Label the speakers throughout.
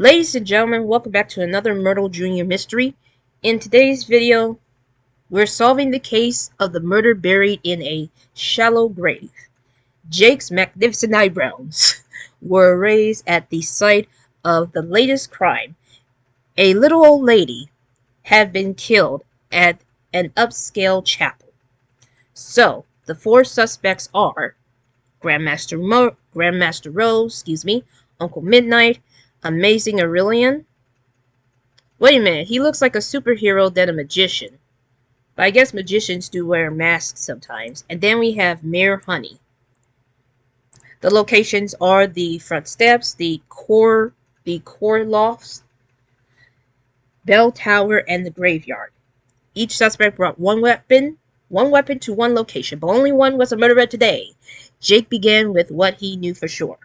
Speaker 1: Ladies and gentlemen, welcome back to another Myrtle Jr. mystery. In today's video, we're solving the case of the murder buried in a shallow grave. Jake's magnificent eyebrows were raised at the sight of the latest crime. A little old lady had been killed at an upscale chapel. So, the four suspects are Grandmaster Rose, Uncle Midnight, Amazing Aurelian. Wait a minute, he looks like a superhero than a magician. But I guess magicians do wear masks sometimes. And then we have Mayor Honey. The locations are the front steps, the core lofts, bell tower, and the graveyard. Each suspect brought one weapon to one location, but only one was a murderer today. Jake began with what he knew for sure.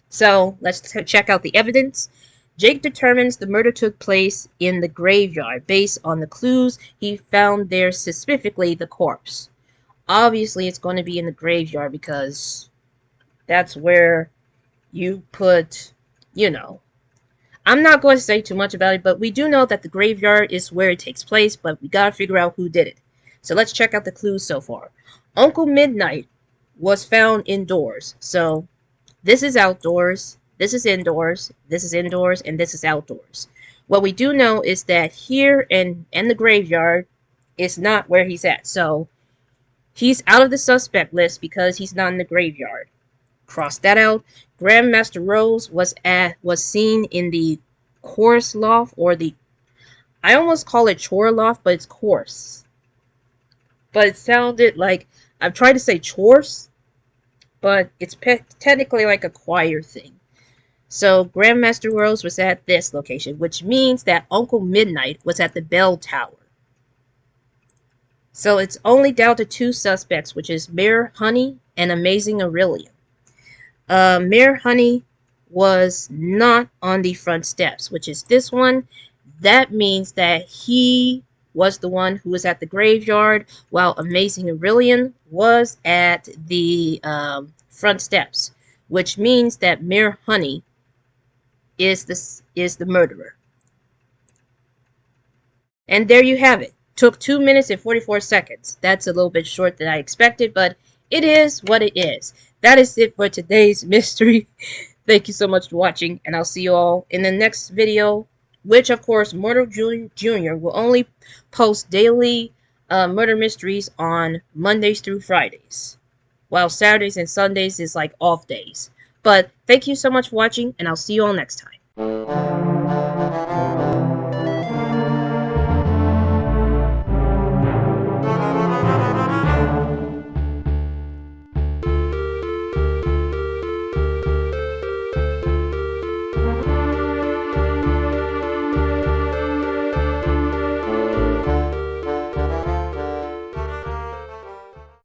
Speaker 1: So, let's check out the evidence. Jake determines the murder took place in the graveyard based on the clues he found there, specifically the corpse. Obviously, it's going to be in the graveyard because that's where you put, I'm not going to say too much about it, but we do know that the graveyard is where it takes place, but we gotta figure out who did it. So let's check out the clues so far. Uncle Midnight was found indoors, so this is outdoors, this is indoors, this is indoors, and this is outdoors. What we do know is that here and the graveyard is not where he's at. So he's out of the suspect list because he's not in the graveyard. Cross that out. Grandmaster Rose was seen in the course loft, or I almost call it chore loft, but it's course. But it sounded like, I've tried to say chores, but it's technically like a choir thing. So Grandmaster Rose was at this location, which means that Uncle Midnight was at the bell tower. So it's only down to two suspects, which is Mayor Honey and Amazing Aurelian. Mayor Honey was not on the front steps, which is this one. That means that he was the one who was at the graveyard, while Amazing Aurelian was at the front steps, which means that Mayor Honey is the murderer. And there you have it. Took 2 minutes and 44 seconds. That's a little bit short than I expected, but it is what it is. That is it for today's mystery. Thank you so much for watching, and I'll see you all in the next video, which, of course, Myrtle Jr. will only post daily murder mysteries on Mondays through Fridays, while Saturdays and Sundays is like off days. But thank you so much for watching, and I'll see you all next time.